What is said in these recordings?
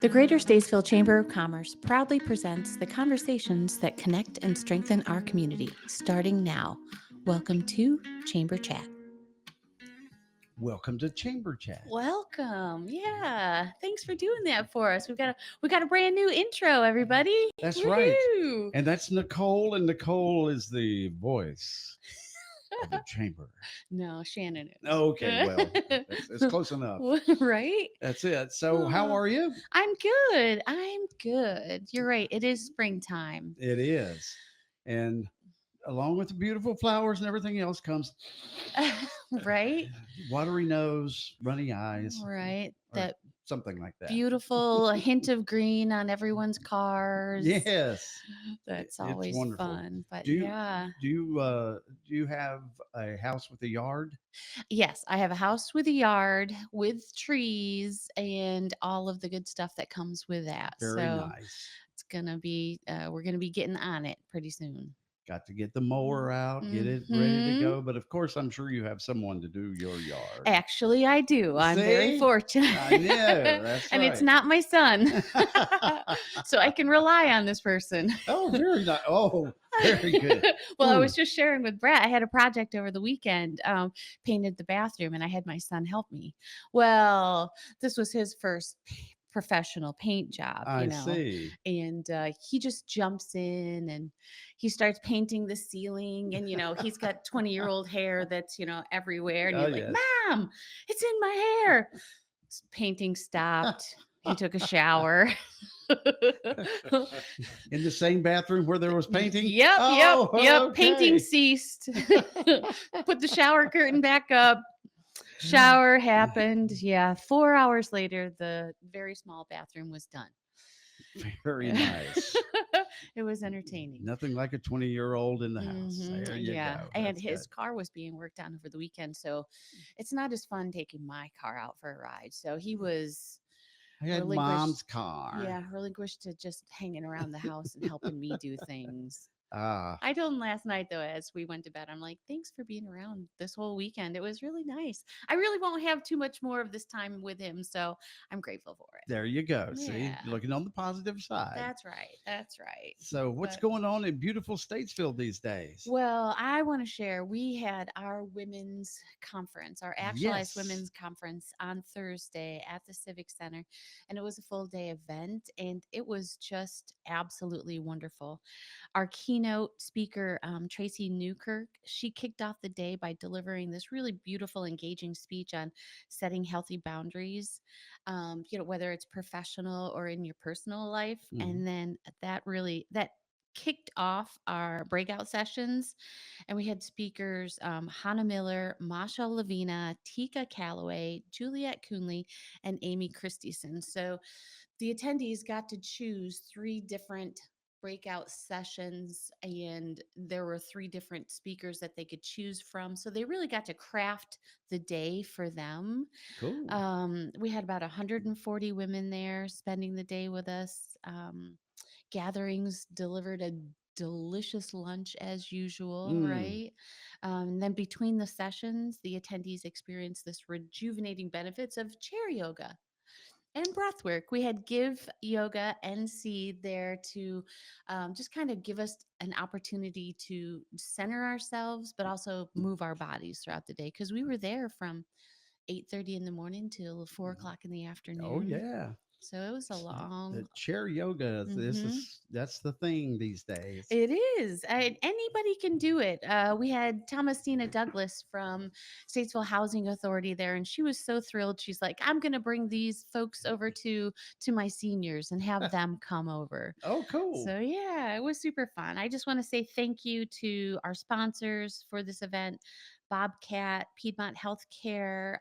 The Greater Statesville Chamber of Commerce proudly presents the conversations that connect and strengthen our community, starting now. Welcome to Chamber Chat. Welcome to Chamber Chat. Welcome. Yeah. Thanks for doing that for us. We got a brand new intro, everybody. That's right. Woohoo! And that's Nicole, and Nicole is the voice of the chamber. No, Shannon is. Okay, well, it's close enough. Right? That's it. So, how are you? I'm good. I'm good. You're right. It is springtime. It is. And along with the beautiful flowers and everything else comes Right? watery nose, runny eyes, Right. or That something like that. beautiful hint of green on everyone's cars. Yes. That's It's always wonderful. fun. But Do you yeah. do you have a house with a yard? Yes, I have a house with a yard with trees and all of the good stuff that comes with that. Very So nice. it's gonna be we're gonna be getting on it pretty soon. Got to get the mower out, get it ready to Hmm. go. But of course, I'm sure you have someone to do your yard. Actually, I do. I'm very See? fortunate. I know. That's And it's right. not my son. So I can rely on this person. Oh, very nice. Oh, very good. Well, I Ooh, was just sharing with Brett. I had a project over the weekend, painted the bathroom, and I had my son help me. Well, this was his first professional paint job, I see. and he just jumps in and he starts painting the ceiling. And, he's got 20-year-old hair that's, everywhere. And Oh, he's like, yes. Mom, it's in my hair. Painting stopped. He took a shower. In the same bathroom where there was painting? Yep, yep, yep. Oh, Painting okay. ceased. Put the shower curtain back up. Shower happened. Yeah, 4 hours later, the very small bathroom was done. Very nice. It was entertaining. Nothing like a 20-year-old in the house. There you Yeah, go. and That's his good. car was being worked on over the weekend, so it's not as fun taking my car out for a ride. So he was I had relinquished. mom's car. Yeah, relinquished to just hanging around the house and helping me do things. Ah, I told him last night though, as we went to bed, I'm like, thanks for being around this whole weekend. It was really nice. I really won't have too much more of this time with him, so I'm grateful for it. there you go. See, Yeah, looking on the positive side. that's right. That's right. So, what's But going on in beautiful Statesville these days? well, I want to share. We had our women's conference, our actualized Yes. women's conference on Thursday at the Civic Center, and it was a full day event, and it was just absolutely wonderful. Our keynote speaker, Tracy Newkirk, she kicked off the day by delivering this really beautiful, engaging speech on setting healthy boundaries, whether it's professional or in your personal life. Mhm. And then that kicked off our breakout sessions, and we had speakers, Hannah Miller, Masha Lavina, Tika Calloway, Juliet Coonley, and Amy Christieson. So the attendees got to choose three different breakout sessions, and there were three different speakers that they could choose from, so they really got to craft the day for them. Cool. We had about 140 women there spending the day with us. Gatherings delivered a delicious lunch as usual, Mm. right? And then between the sessions, the attendees experienced this rejuvenating benefits of chair yoga and breath work. We had Give Yoga NC there to just kind of give us an opportunity to center ourselves, but also move our bodies throughout the day, because we were there from 8:30 in the morning till 4 o'clock in the Oh afternoon. yeah. So it was a The long. chair yoga. This Hmm. is that's the thing these days. It is. Anybody can do it. We had Thomasina Douglas from Statesville Housing Authority there, and she was so thrilled. She's like, "I'm going to bring these folks over to my seniors and have them come over." Oh, cool. So yeah, it was super fun. I just want to say thank you to our sponsors for this event: Bobcat, Piedmont Healthcare,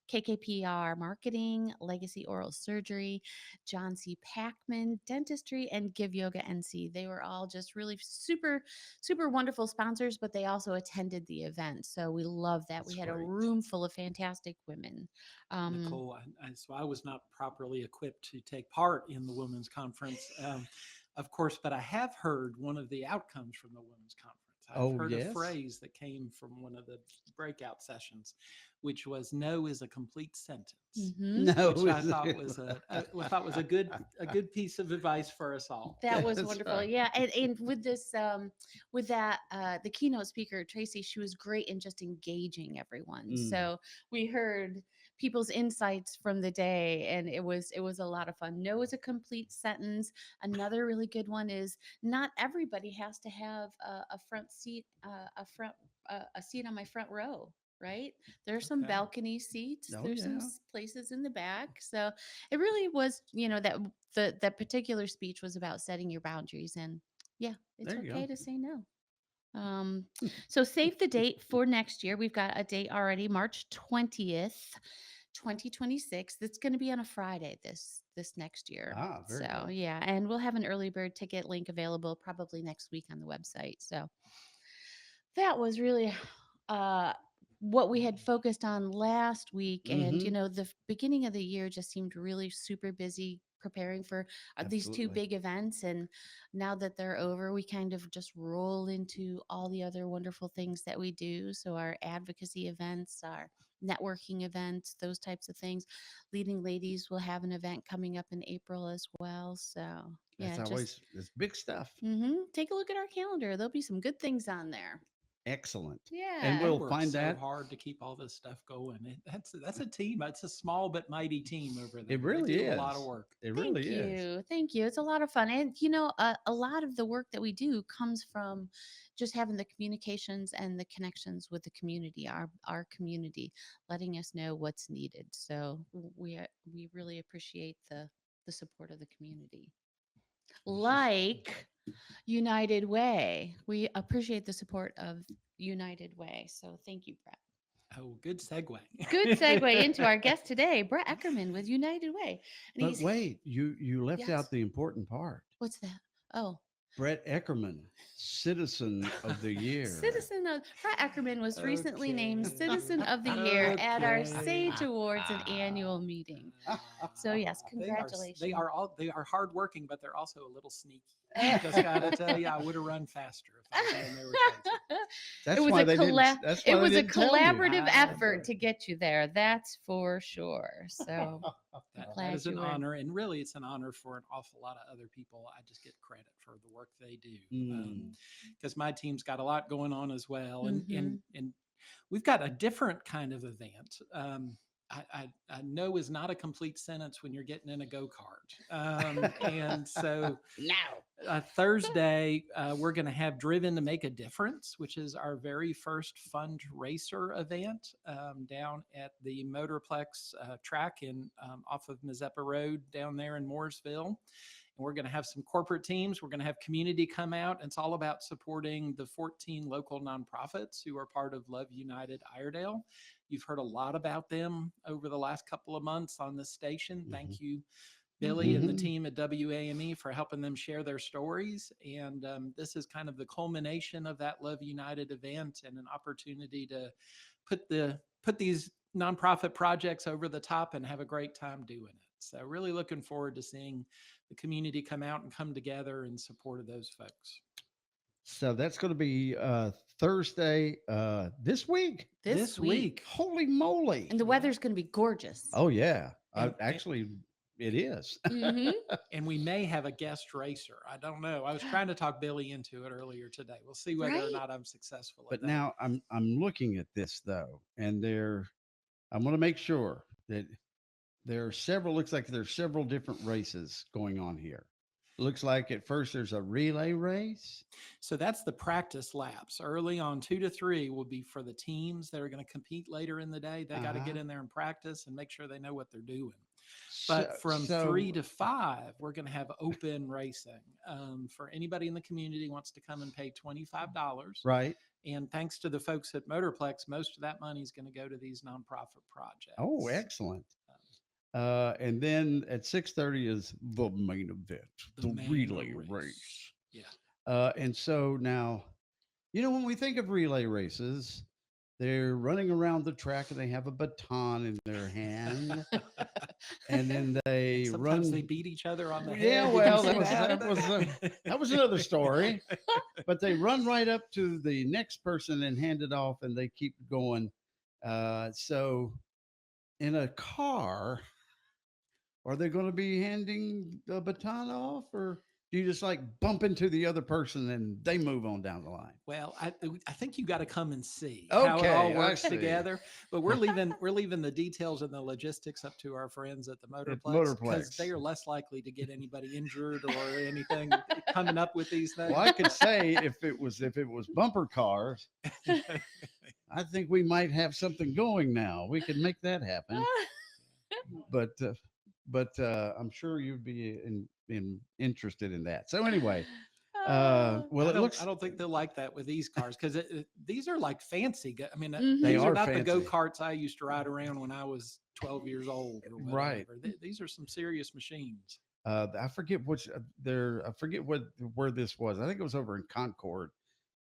KKPR Marketing, Legacy Oral Surgery, John C. Packman Dentistry, and Give Yoga NC. They were all just really super, super wonderful sponsors, but they also attended the event. So we love that. We That's had a great. room full of fantastic women. Um, Nicole. So I was not properly equipped to take part in the women's conference, of course, but I have heard one of the outcomes from the women's conference. I've Oh, heard a yes. phrase that came from one of the breakout sessions, which was "No is a complete sentence," Hmm. which No, I is thought it? was I thought was a good piece of advice for us all. That was That's wonderful. right. Yeah. And with this, with that, the keynote speaker, Tracy, she was great in just engaging everyone. Mm, So we heard people's insights from the day, and it was a lot of fun. No is a complete sentence. Another really good one is not everybody has to have a front seat, a seat on my front row. Right. There's some Okay. balcony seats. oh, There's some yeah. places in the back. So it really was, that that particular speech was about setting your boundaries, and yeah, it's There you okay go. to say no. um so save the date for next year. We've got a date already, March 20th, 2026. That's going to be on a Friday this next year. Ah, very So cool. yeah, and we'll have an early bird ticket link available probably next week on the website. So that was really uh what we had focused on last week. And Mm-hmm. the beginning of the year just seemed really super busy preparing for these two Absolutely. big events. And now that they're over, we kind of just roll into all the other wonderful things that we do. So our advocacy events, our networking events, those types of things. Leading Ladies will have an event coming up in April as well. So That's yeah, just always, it's big stuff. take a look at our calendar. There'll be some good things on there. Excellent. And Yeah. You we'll work find so that. hard to keep all this stuff going. That's a team. It's a small but mighty team over It there. They really do a lot of is. work. It Thank really is. you. Thank you. It's a lot of fun. And, a lot of the work that we do comes from just having the communications and the connections with the community, our community, letting us know what's needed. So we really appreciate the support of the community. It's just Like United Way. We appreciate the support of United Way. So thank you, Brett. Oh, good segue. Good segue into our guest today, Brett Eckerman with United Way. And but he's, wait, you left yes, out the important part. what's that? Oh, Brett Eckerman, Citizen of the Year. Citizen of Brett Eckerman was recently named Okay. Citizen of the Year at our Okay. Sage Awards and annual meeting. So yes, They congratulations. are all they are hardworking, but they're also a little sneaky. Just gotta tell you, I would have run faster if I'd known they were chasing. It That's was why a they didn't. That's why it they was a didn't tell you. collaborative I effort to get you there. That's for sure. So that is glad an you were. honor, and really, it's an honor for an awful lot of other people. I just get credit for the work they do, Mm, because my team's got a lot going on as well, and Hmm. we've got a different kind of event. I know is not a complete sentence when you're getting in a go kart, and so No. Thursday, we're going to have Driven to Make a Difference, which is our very first fundraiser event down at the Motorplex track in off of Mazeppa Road down there in Mooresville. And we're going to have some corporate teams. We're going to have community come out. It's all about supporting the 14 local nonprofits who are part of Love United Iredale. You've heard a lot about them over the last couple of months on this station. mhm, Thank you, Billy and the Hmm. mhm. team at WAME for helping them share their stories. And this is kind of the culmination of that Love United event and an opportunity to put these nonprofit projects over the top and have a great time doing it. So really looking forward to seeing the community come out and come together in support of those folks. So that's going to be Thursday this week. This This week. week, Holy moly! And the yeah, weather's going to be gorgeous. Oh yeah, and actually, it is. Hmm. and we may have a guest racer. I don't know. I was trying to talk Billy into it earlier today. We'll see whether or Right? not I'm successful at But that. now I'm looking at this though, and I want to make sure that there are several. Looks like there's several different races going on here. Looks like at first there's a relay race. So that's the practice laps. Early on, 2 to 3 will be for the teams that are going to compete later in the day. They Uh got to huh. get in there and practice and make sure they know what they're doing. So, But from three so to five, we're going to have open racing for anybody in the community who wants to come and pay $25. right. And thanks to the folks at Motorplex, most of that money is going to go to these nonprofit Oh, projects. excellent. And then at 6:30 is the main event, The the main relay race. race. Yeah. And so now, when we think of relay races, they're running around the track and they have a baton in their hand, and then they Sometimes they run. beat each other on the Yeah, head. Did you well, see that was another story. But they run right up to the next person and hand it off, and they keep going. So in a car, are they going to be handing the baton off, or do you just like bump into the other person and they move on down the line? Well, I think you got to come and see how it all Okay, I works see. together. But we're leaving the details and the logistics up to our friends at the At Motorplex because they Motorplex. are less likely to get anybody injured or anything coming up with these Well, things. I could say if it was bumper cars, I think we might have something going now. We could make that happen. But I'm sure you'd be interested in that. So anyway, Oh. well, it I looks don't think they'll like that with these cars because these are like fancy. I mean, they these are Mhm. are not the go fancy, karts I used to ride around when I was 12 years old or right? whatever. These are some serious machines. I forget which I forget where this was. I think it was over in Concord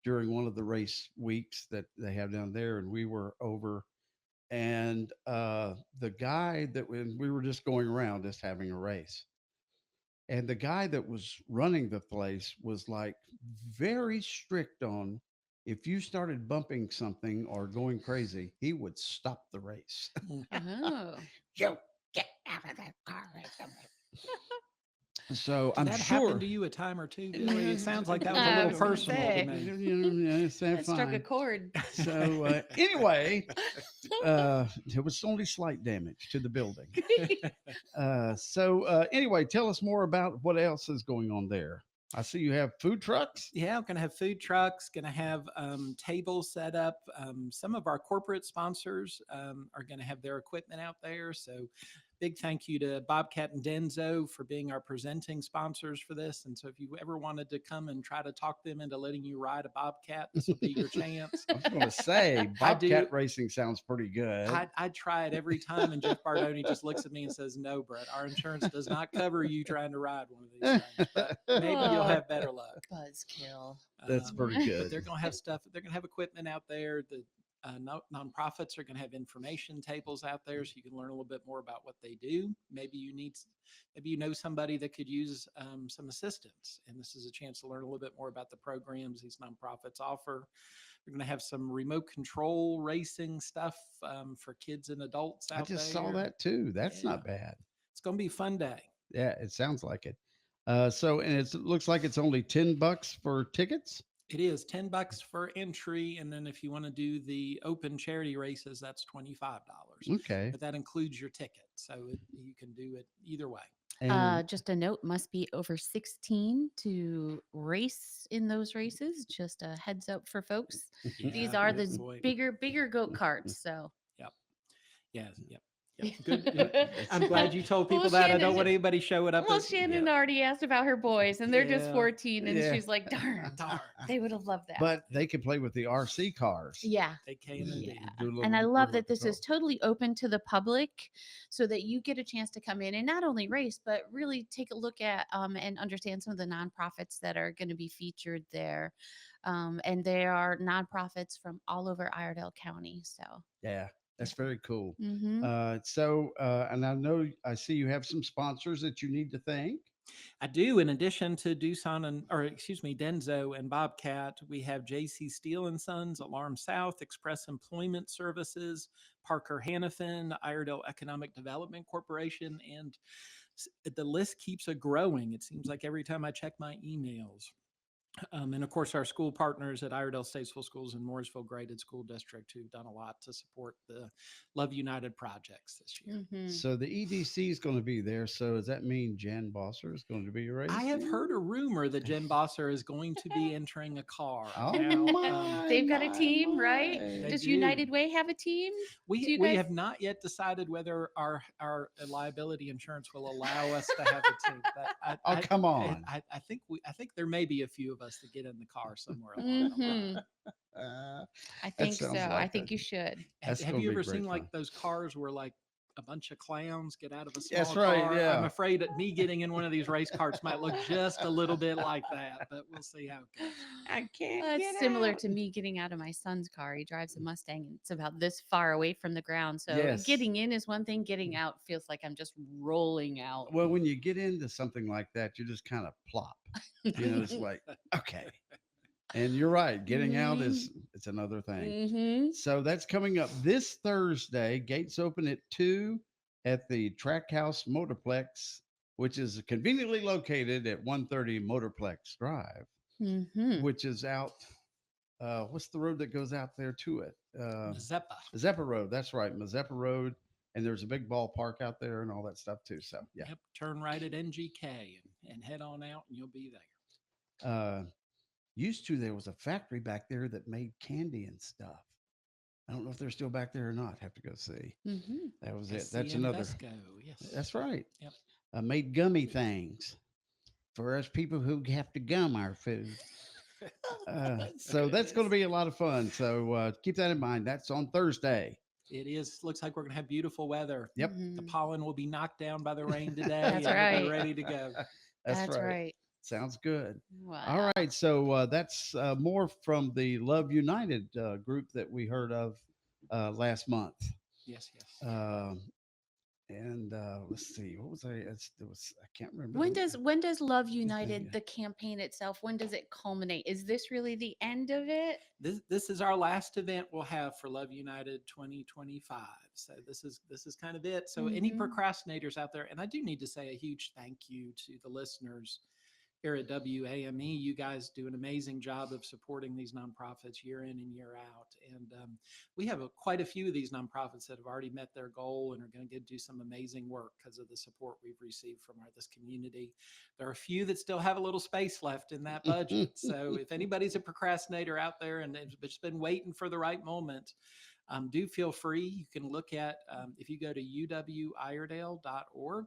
during one of the race weeks that they have down there, and we were over. And the guy that we were just going around, just having a race, and the guy that was running the place was like very strict on if you started bumping something or going crazy, he would stop the race. Mm. Oh. You get out of that car right away. So Did I'm that happen sure. to you a time or two, Billy? It Mm, sounds like that was a I little was gonna personal to say. me. Yeah, it's that That struck a fine. chord. So anyway, there was only slight damage to the building. Anyway, tell us more about what else is going on there. I see you have food trucks. Yeah, we're going to have food trucks, going to have tables set up. Some of our corporate sponsors are going to have their equipment out there. So, big thank you to Bobcat and Denzo for being our presenting sponsors for this. And so, if you ever wanted to come and try to talk them into letting you ride a Bobcat, this will be your chance. I was going to say I do. Bobcat racing sounds pretty good. I try it every time, and Jeff Bardoni just looks at me and says, "No, Brett, our insurance does not cover you trying to ride one of these things, but maybe you'll Oh, have better luck." buzzkill. That's pretty But good. they're going to have stuff. They're going to have equipment out there. The nonprofits are going to have information tables out there, so you can learn a little bit more about what they do. Maybe you know somebody that could use some assistance, and this is a chance to learn a little bit more about the programs these nonprofits offer. We're going to have some remote control racing stuff for kids and adults I out just saw there. that too. That's Yeah, not bad. it's going to be a fun day. Yeah, it sounds like it. And it looks like it's only $10 for tickets. It is $10 for entry, and then if you want to do the open charity races, that's $25. Okay. But that includes your ticket, so you can do it either way. And Just a note, must be over 16 to race in those races. Just a heads up for folks. These Yeah, are good the boy. bigger goat carts. So Yep. Yes. Yep. Yep. Good. I'm glad you told Well, people that. I don't Shannon, want anybody showing up. well, Shannon already asked about her boys, and they're just Yeah. 14, and yeah, she's like, darn, Darn. they would have loved that. but they can play with the RC cars. Yeah. They can Yeah. indeed. Do a little And I love remote that this control. is totally open to the public so that you get a chance to come in and not only race, but really take a look at and understand some of the nonprofits that are going to be featured there. And there are nonprofits from all over Iredell County. So, Yeah, yeah. that's very cool. Mm-hmm. And I see you have some sponsors that you need to thank. I do. In addition to Denzo and Bobcat, we have J.C. Steele and Sons, Alarm South, Express Employment Services, Parker Hannafin, Iredell Economic Development Corporation, and the list keeps a growing. It seems like every time I check my emails. And of course, our school partners at Iredell State School Schools and Mooresville Graded School District, who've done a lot to support the Love United projects this year. Mm-hmm. So the EDC is going to be there. So does that mean Jan Bosser is going to be racing? I have heard a rumor that Jen Bosser is going to be entering a car. Oh Now, my! They've got a My, team, right? my. Does do. United Way have a team? Do you we guys? have not yet decided whether our liability insurance will allow us to have a team. But Oh, come on. I think there may be a few of us that get in the car somewhere along the line. Mm-hmm. Uh, I that think so. sounds I like think you should. that's Have going you to be ever great seen fun. like those cars where like a bunch of clowns get out of a small That's right. car. I'm Yeah. afraid that me getting in one of these race carts might look just a little bit like that, but we'll see how it goes. I can't Well, get it's similar out. to me getting out of my son's car. He drives a Mustang and it's about this far away from the ground. So Yes. getting in is one thing, getting out feels like I'm just rolling out. Well, when you get into something like that, you just kind of plop. It's like, okay. And you're right. Getting out is it's another thing. Mm-hmm. So that's coming up this Thursday. Gates open at 2 at the Trackhouse Motorplex, which is conveniently located at 130 Motorplex Drive, Mm-hmm. which is out. What's the road that goes out there to it? Mazeppa. Mazeppa Road. That's right, Mazeppa Road. And there's a big ballpark out there and all that stuff too. So yeah. Yep. Turn right at NGK and head on out, and you'll be there. Used to there was a factory back there that made candy and stuff. I don't know if they're still back there or not. Have to go see. Mm-hmm. That was it. That's SCM another. Vesco. Yes. That's right. Yep. Made gummy things for us people who have to gum our food. So that's going to be a lot of fun. So keep that in mind. That's on Thursday. It is. Looks like we're going to have beautiful weather. Yep. The pollen will be knocked down by the rain today. That's and we'll be right. ready to go. That's right. Sounds good. Wow. All right. So that's more from the Love United group that we heard of last month. Yes, yes. And let's see, what was there was I can't remember. When does Love United, the campaign itself, when does it culminate? Is this really the end of it? This is our last event we'll have for Love United 2025. So this is kind of it. So any Mhm. procrastinators out there, and I do need to say a huge thank you to the listeners here at WAME. You guys do an amazing job of supporting these nonprofits year in and year out. And we have quite a few of these nonprofits that have already met their goal and are going to do some amazing work because of the support we've received from this community. There are a few that still have a little space left in that budget. So if anybody's a procrastinator out there and they've just been waiting for the right moment, do feel free. You can look at, if you go to uwiredale.org,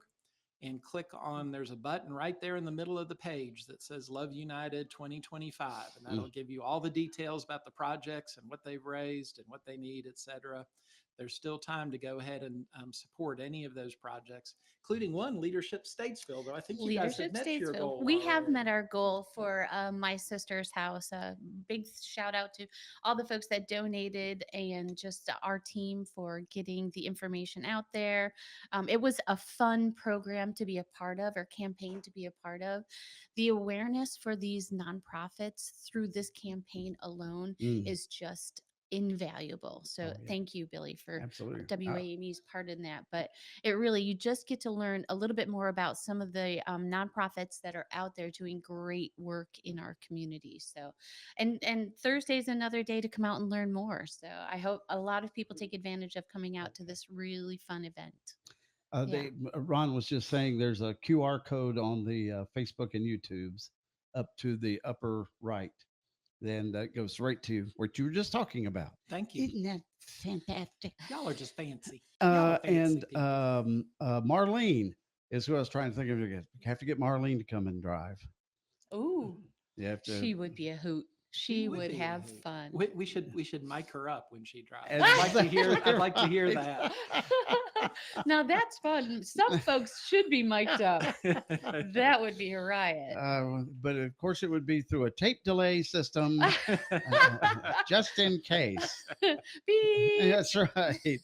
and click on, there's a button right there in the middle of the page that says Love United 2025. And that'll give you all the details about the projects and what they've raised and what they need, et cetera. There's still time to go ahead and support any of those projects, including one, Leadership Statesville, though I think you guys have met your goal. We have already. met our goal for my sister's house. Big shout out to all the folks that donated and just our team for getting the information out there. It was a fun program to be a part of, or campaign to be a part of. The awareness for these nonprofits through this campaign alone is just invaluable. So thank you, Billy, for Absolutely. WAME's part in that. But it really, you just get to learn a little bit more about some of the nonprofits that are out there doing great work in our community. So, and Thursday's another day to come out and learn more. So I hope a lot of people take advantage of coming out to this really fun event. Ron was just saying there's a QR code on the Facebook and YouTube's up to the upper right. Then that goes right to what you were just talking about. Thank you. Isn't that fantastic? Y'all are just fancy. Y'all are fancy And people. Marlene is who I was trying to think of. You have to get Marlene to come and drive. Ooh, You have to. she would be a hoot. She would be a have hoot. fun. We should mic her up when she drives. Exactly I'd like to hear that. Now that's fun. Some folks should be mic'd up. That would be a riot. But of course, it would be through a tape delay system, just in case. Beep. That's right.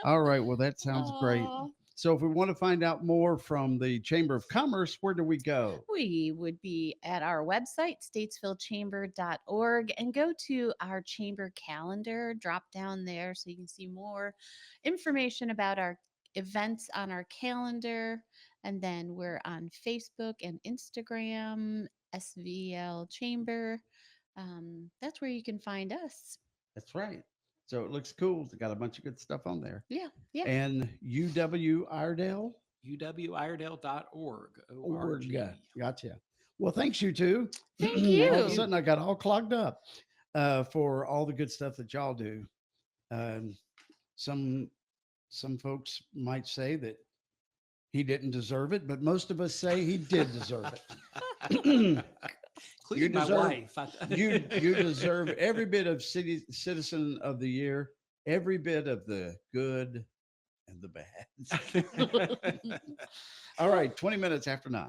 All right. Well, that sounds great. Aw. So, if we want to find out more from the Chamber of Commerce, where do we go? We would be at our website, statesvillechamber.org, and go to our chamber calendar, drop down there so you can see more information about our events on our calendar. And then we're on Facebook and Instagram, SVL Chamber. That's where you can find us. That's right. So, it looks cool. It's got a bunch of good stuff on there. Yeah, yeah. And UW Iredale? uwiredale.org. Org. Gotcha. Well, thanks, you two. Thank All of a you. sudden, I got all clogged up for all the good stuff that y'all do. Some folks might say that he didn't deserve it, but most of us say he did deserve it. Including my deserve- wife. you deserve every bit of citizen of the year, every bit of the good and the bads. All right, 20 minutes after 9.